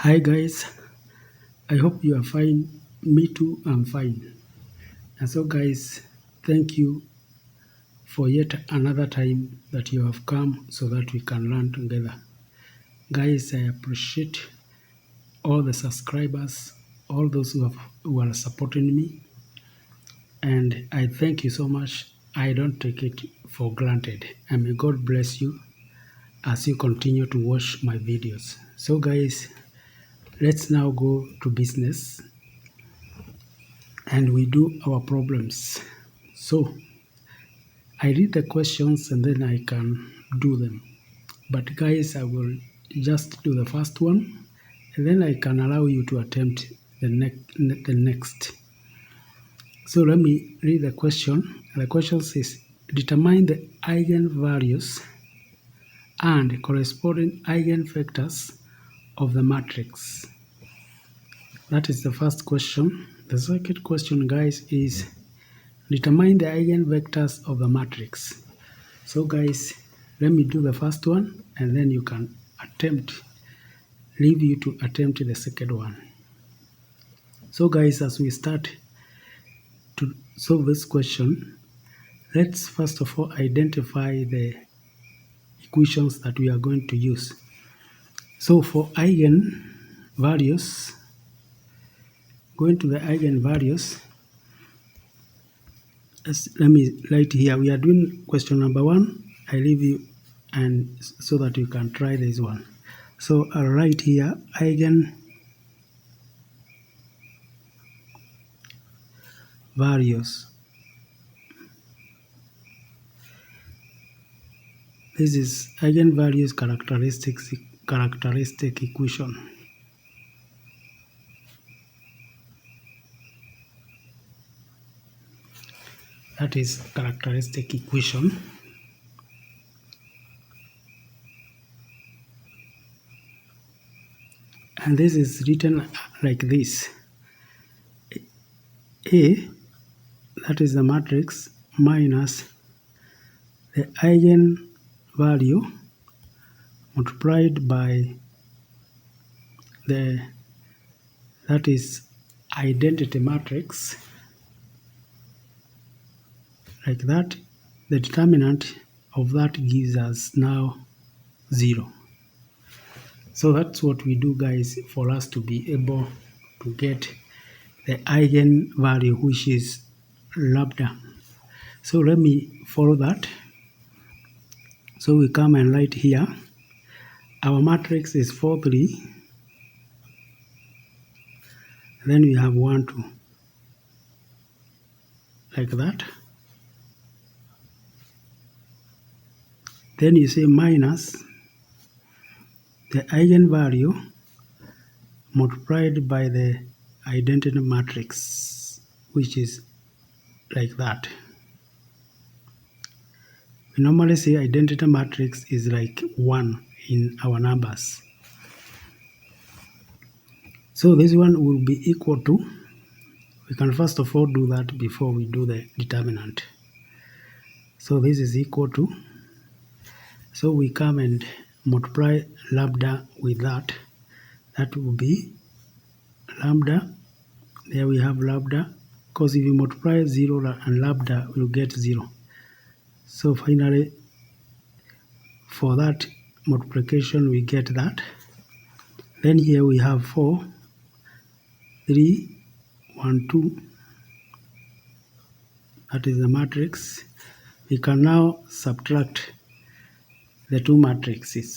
Hi guys, I hope you are fine. Me too, I'm fine. And so guys, thank you for yet another time that you have come so that we can learn together. Guys, I appreciate all the subscribers, all those who are supporting me, and I thank you so much. I don't take it for granted. And may God bless you as you continue to watch my videos. So guys, let's now go to business and we do our problems. So I read the questions and then I can do them. But guys, I will just do the first one and then I can allow you to attempt the next. So let me read the question. The question says, determine the eigenvalues and corresponding eigenvectors of the matrix. That is the first question. The second question, guys, is determine the eigenvectors of the matrix. So guys, let me do the first one and then you can leave you to attempt the second one. So guys, as we start to solve this question, let's first of all identify the equations that we are going to use. So for eigenvalues, going to the eigenvalues, let me write here. We are doing question number 1. I leave you and so that you can try this one. So I'll write here eigenvalues. This is eigenvalues characteristic equation. That is characteristic equation. And this is written like this. A, that is the matrix, minus the eigenvalue multiplied by that is identity matrix, like that. The determinant of that gives us now 0. So that's what we do, guys, for us to be able to get the eigenvalue, which is lambda. So let me follow that. So we come and write here, our matrix is 4, 3, then we have 1, 2, like that. Then you say minus the eigenvalue multiplied by the identity matrix, which is like that. We normally say identity matrix is like 1 in our numbers. So this one will be equal to, we can first of all do that before we do the determinant. So this is equal to, so we come and multiply lambda with that. That will be lambda. There we have lambda, because if you multiply 0 and lambda, we'll get 0. So finally, for that multiplication, we get that. Then here we have 4, 3, 1, 2. That is the matrix. We can now subtract the two matrices.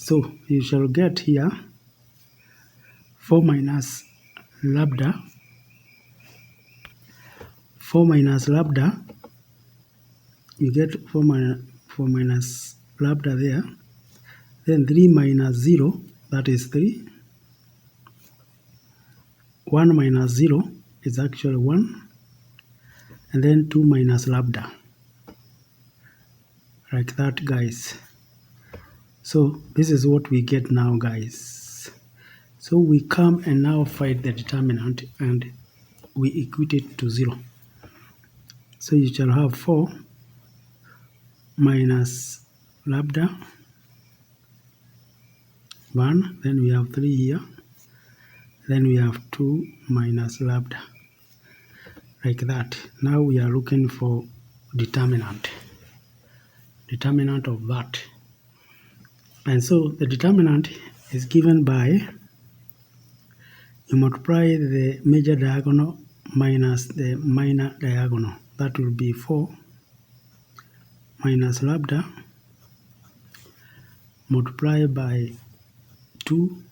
So you shall get here 4 minus lambda. 4 minus lambda, you get 4 minus lambda there. Then 3 minus 0, that is 3. 1 minus 0 is actually 1. And then 2 minus lambda. Like that, guys. So this is what we get now, guys. So we come and now find the determinant and we equate it to 0. So you shall have 4 minus lambda 1, then we have 3 here, Then we have 2 minus lambda, like that. Now we are looking for determinant of that. And so the determinant is given by, you multiply the major diagonal minus the minor diagonal. That will be 4 minus lambda multiplied by 2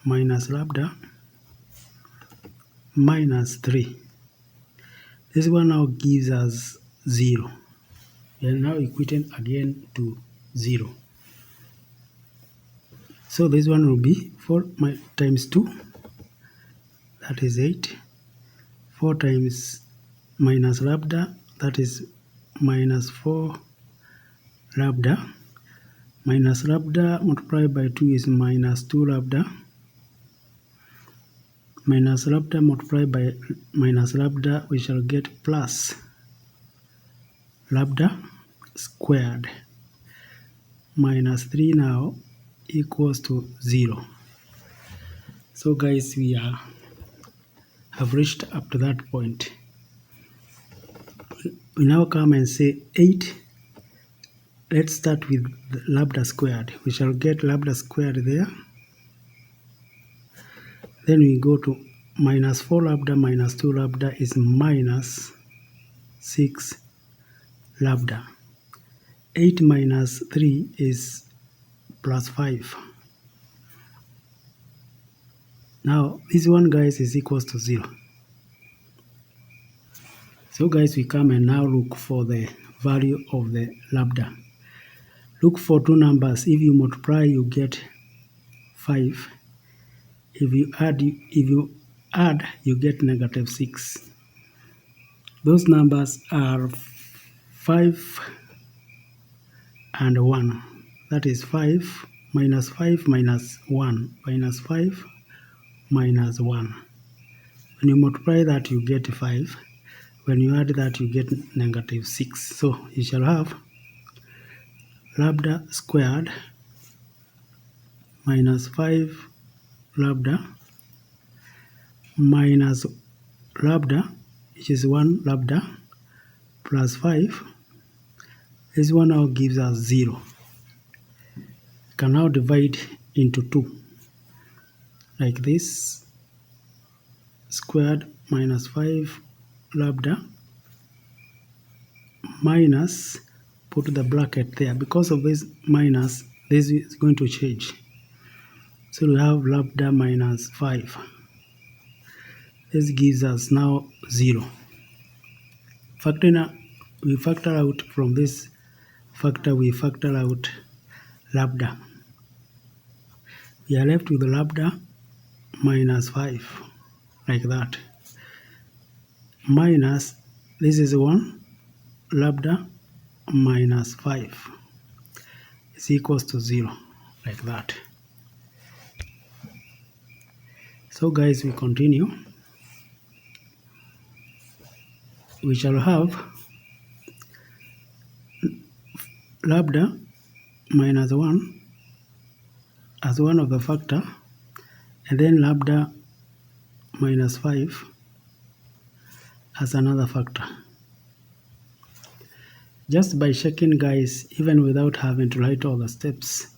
minus lambda minus 3. This one now gives us 0. We are now equating again to 0. So this one will be 4 times 2, that is 8. 4 times minus lambda, that is minus 4 lambda. Minus lambda multiplied by 2 is minus 2 lambda. Minus lambda multiplied by minus lambda, we shall get plus lambda squared. Minus 3 now equals to 0. So guys, we have reached up to that point. We now come and say 8. Let's start with lambda squared. We shall get lambda squared there. Then we go to minus 4 lambda minus 2 lambda is minus 6 lambda. 8 minus 3 is plus 5. Now this one, guys, is equals to 0. So guys, we come and now look for the value of the lambda. Look for two numbers. If you multiply, you get 5. If you add, you get negative 6. Those numbers are 5 and 1. That is 5 minus 1 minus 5 minus 1. When you multiply that, you get 5. When you add that, you get negative 6. So you shall have lambda squared minus 5 lambda minus lambda, which is 1 lambda, plus 5. This one now gives us 0. You can now divide into 2, like this. Squared minus 5 lambda minus, put the bracket there. Because of this minus, this is going to change. So we have lambda minus 5. This gives us now 0. We factor out from this factor, we factor out lambda. We are left with lambda minus 5, like that. Minus, this is 1, lambda minus 5 is equals to 0, like that. So guys, we continue. We shall have lambda minus 1 as one of the factor, and then lambda minus 5 as another factor. Just by checking, guys, even without having to write all the steps,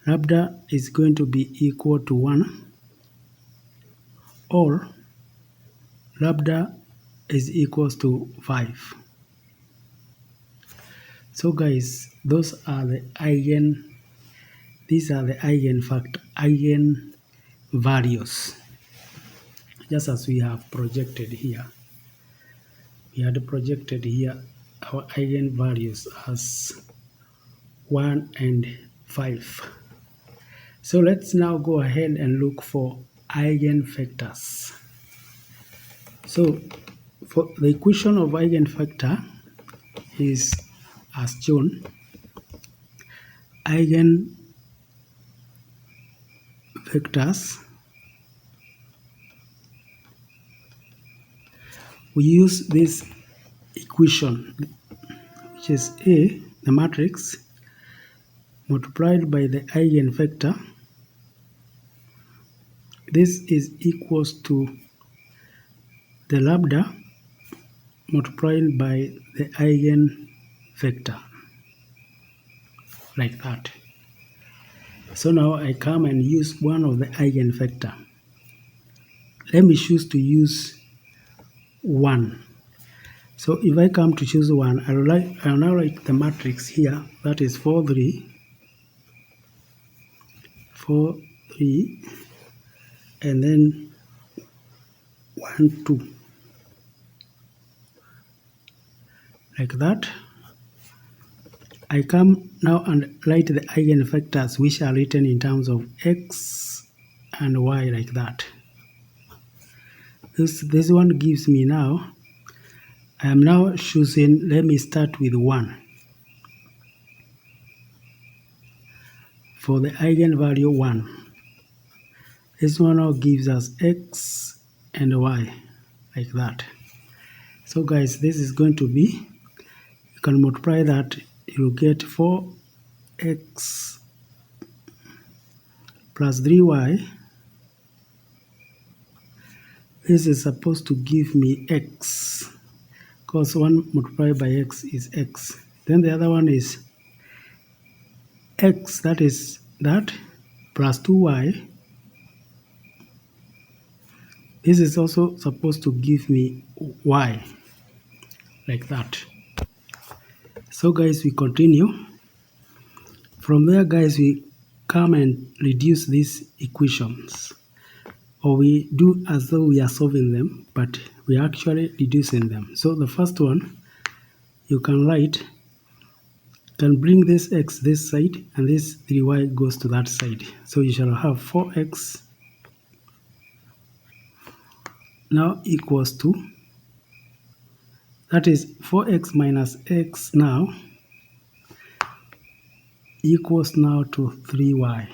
lambda is going to be equal to 1, or lambda is equals to 5. So guys, these are the eigen values, just as we have projected here. We had projected here our eigen values as 1 and 5. So let's now go ahead and look for eigenvectors. So for the equation of eigenvector is as shown. Eigenvectors, we use this equation, which is A, the matrix, multiplied by the eigenvector this is equals to the lambda multiplied by the eigenvector, like that. So now I come and use one of the eigenvector. Let me choose to use 1. So if I come to choose 1, I'll now write the matrix here, that is 4, 3, 4, 3, and then 1, 2, like that. I come now and write the eigenvectors which are written in terms of x and y, like that. This one gives me now, I am now choosing, let me start with 1. For the eigenvalue 1, this one now gives us x and y, like that. So guys, this is going to be, you can multiply that, you'll get 4x plus 3y. This is supposed to give me x, because 1 multiplied by x is x. Then the other one is x, that is that, plus 2y. This is also supposed to give me y, like that. So guys, we continue. From there guys, we come and reduce these equations, or we do as though we are solving them, but we are actually reducing them. So the first one, you can write, can bring this x this side, and this 3y goes to that side. So you shall have 4x now equals to, that is 4x minus x now equals now to 3y.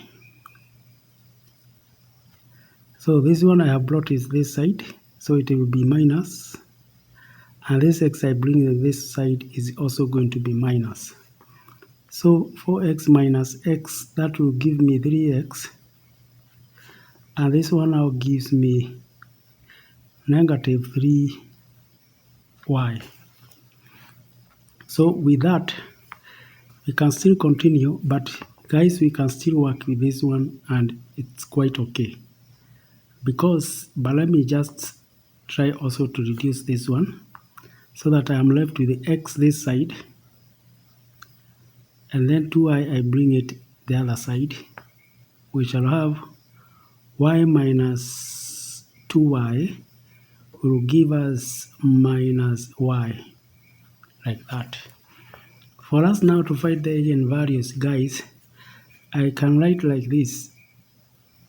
So this one I have brought is this side, so it will be minus, and this x I bring in this side is also going to be minus. So 4x minus x, that will give me 3x, and this one now gives me negative 3y. So with that, we can still continue, but guys, we can still work with this one and it's quite okay. But let me just try also to reduce this one, so that I am left with the x this side, and then 2y I bring it the other side. We shall have y minus 2y will give us minus y, like that. For us now to find the eigenvalues, guys, I can write like this.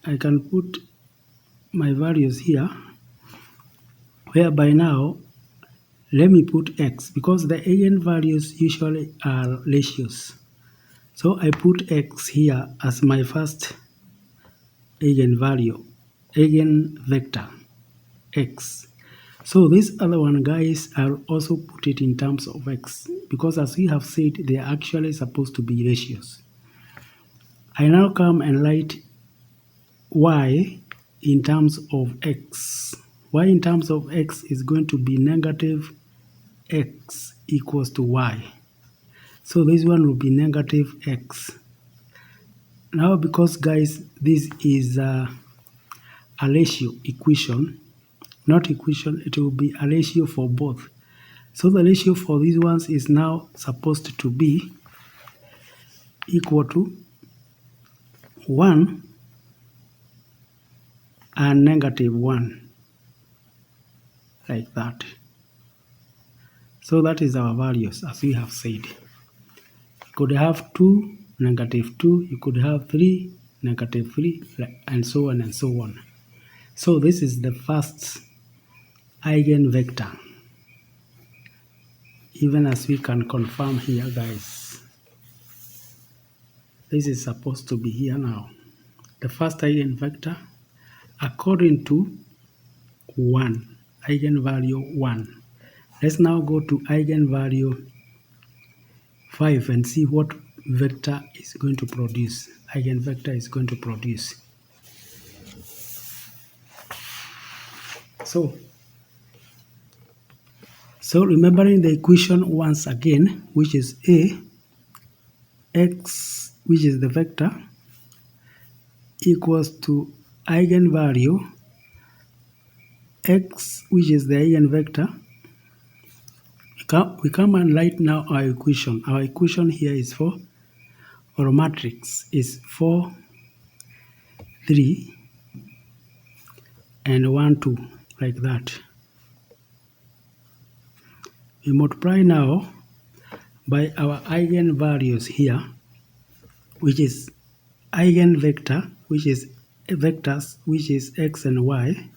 I can put my values here, whereby now, let me put x, because the eigenvalues usually are ratios. So I put x here as my first eigenvalue, eigenvector, x. So this other one, guys, I'll also put it in terms of x, because as we have said, they are actually supposed to be ratios. I now come and write y in terms of x. Y in terms of x is going to be negative x equals to y. So this one will be negative x. Now because guys, this is a ratio equation, not equation, it will be a ratio for both. So the ratio for these ones is now supposed to be equal to 1 and negative 1, like that. So that is our values, as we have said. You could have 2, negative 2, you could have 3, negative 3, and so on and so on. So this is the first eigenvector, even as we can confirm here, guys. This is supposed to be here now. The first eigenvector according to 1, eigenvalue 1. Let's now go to eigenvalue 5 and see what vector is going to produce, eigenvector is going to produce. So remembering the equation once again, which is a x, which is the vector, equals to eigenvalue x, which is the eigenvector. We come and write now our equation. Our equation here is our matrix is 4, 3, and 1, 2, like that. We multiply now by our eigenvalues here, which is eigenvector, which is vectors, which is x and y.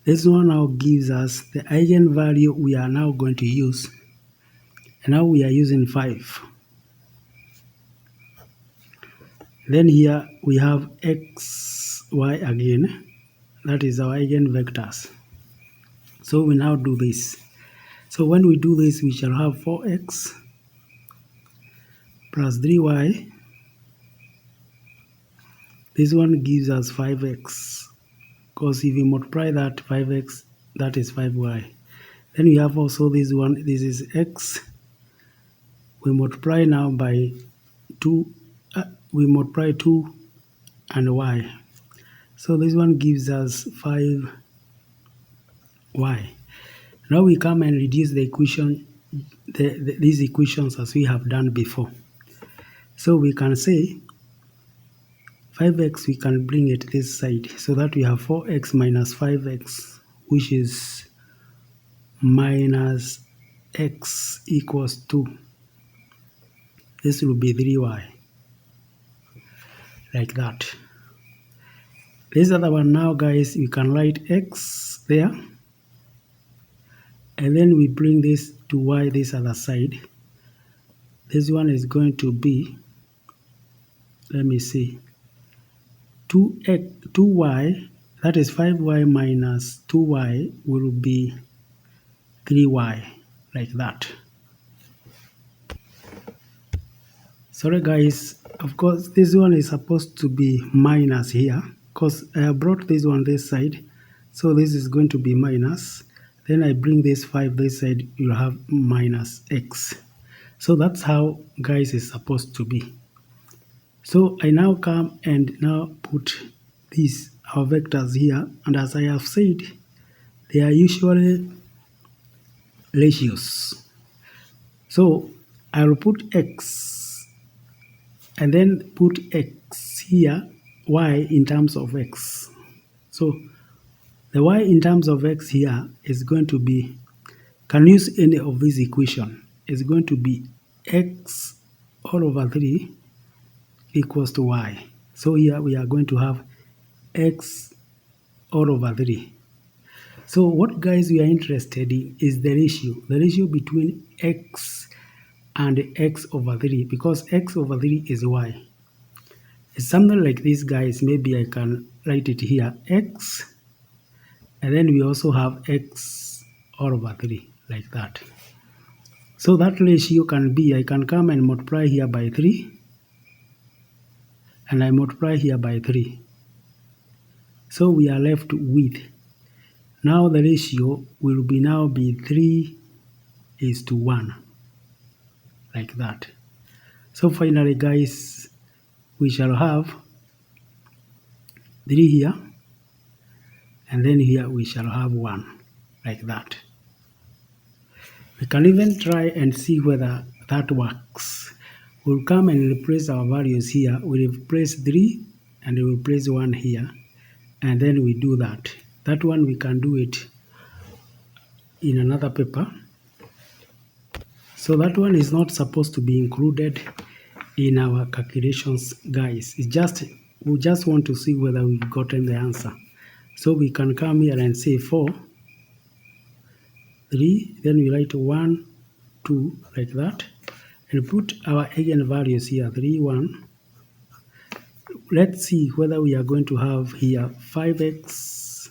This one now gives us the eigenvalue we are now going to use. And now we are using 5. Then here we have x, y again. That is our eigenvectors. So we now do this. So when we do this, we shall have 4x plus 3y. This one gives us 5x. Because if we multiply that 5x, that is 5y. Then we have also this one. This is x. We multiply now by 2. We multiply 2 and y. So this one gives us 5y. Now we come and reduce the equation, these equations as we have done before. So we can say 5x, we can bring it this side so that we have 4x minus 5x, which is minus x equals 2. This will be 3y, like that. This other one now, guys, we can write x there. And then we bring this to y this other side. This one is going to be, let me see, 2y, that is 5y minus 2y will be 3y, like that. Sorry guys, of course this one is supposed to be minus here, because I have brought this one this side, so this is going to be minus. Then I bring this 5 this side, you have minus x. So that's how, guys, is supposed to be. So I now come and now put these our vectors here, and as I have said, they are usually ratios. So I will put x and then put x here, y in terms of x. So the y in terms of x here is going to be, can use any of this equation, is going to be x all over 3 equals to y. So here we are going to have x all over 3. So what, guys, we are interested in is the ratio between x and x over 3, because x over 3 is y. It's something like this, guys. Maybe I can write it here, x, and then we also have x all over 3, like that. So that ratio can be, I can come and multiply here by 3, and I multiply here by 3. So we are left with, now the ratio will be now be 3:1, like that. So finally, guys, we shall have 3 here, and then here we shall have 1, like that. We can even try and see whether that works. We'll come and replace our values here. We'll replace 3 and we'll replace 1 here, and then we do that. That one we can do it in another paper. So that one is not supposed to be included in our calculations, guys. It's just, we just want to see whether we've gotten the answer. So we can come here and say 4, 3, then we write 1, 2, like that, and put our eigenvalues here, 3, 1. Let's see whether we are going to have here 5x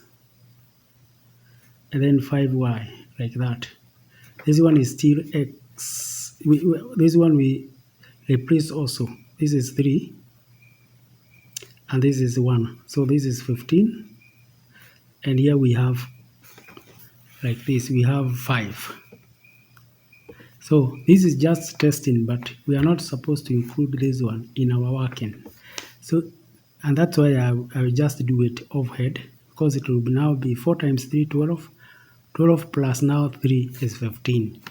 and then 5y, like that. This one is still x. This one we replace also. This is 3 and this is 1. So this is 15. and here we have like this, we have 5. So this is just testing, but we are not supposed to include this one in our working. So, and that's why I will just do it overhead, because it will now be 4 times 3, 12. 12 plus now 3 is 15.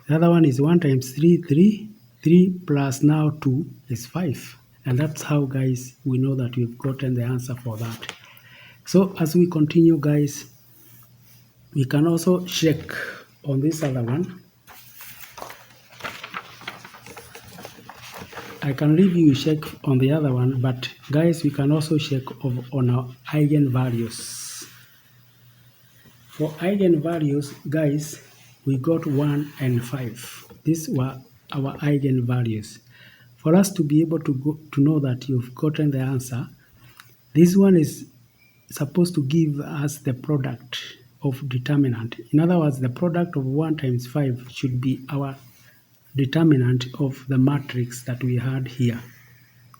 The other one is 1 times 3, 3. 3 plus now 2 is 5. And that's how, guys, we know that we've gotten the answer for that. So as we continue, guys, we can also check on this other one. I can leave you check on the other one, but guys, we can also check on our eigenvalues. For eigenvalues, guys, we got 1 and 5. These were our eigenvalues. For us to be able to know that you've gotten the answer, this one is supposed to give us the product of determinant. In other words, the product of 1 times 5 should be our determinant of the matrix that we had here.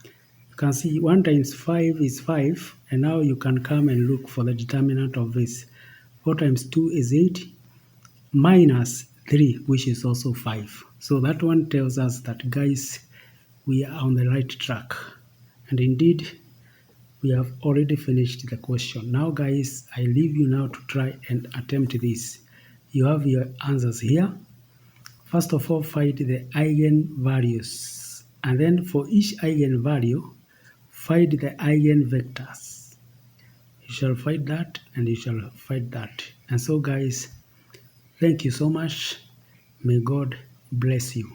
You can see 1 times 5 is 5, and now you can come and look for the determinant of this. 4 times 2 is 8, minus 3, which is also 5. So that one tells us that, guys, we are on the right track. And indeed, we have already finished the question. Now, guys, I leave you now to try and attempt this. You have your answers here. First of all, find the eigenvalues. And then for each eigenvalue, find the eigenvectors. You shall find that and you shall find that. And so, guys, thank you so much. May God bless you.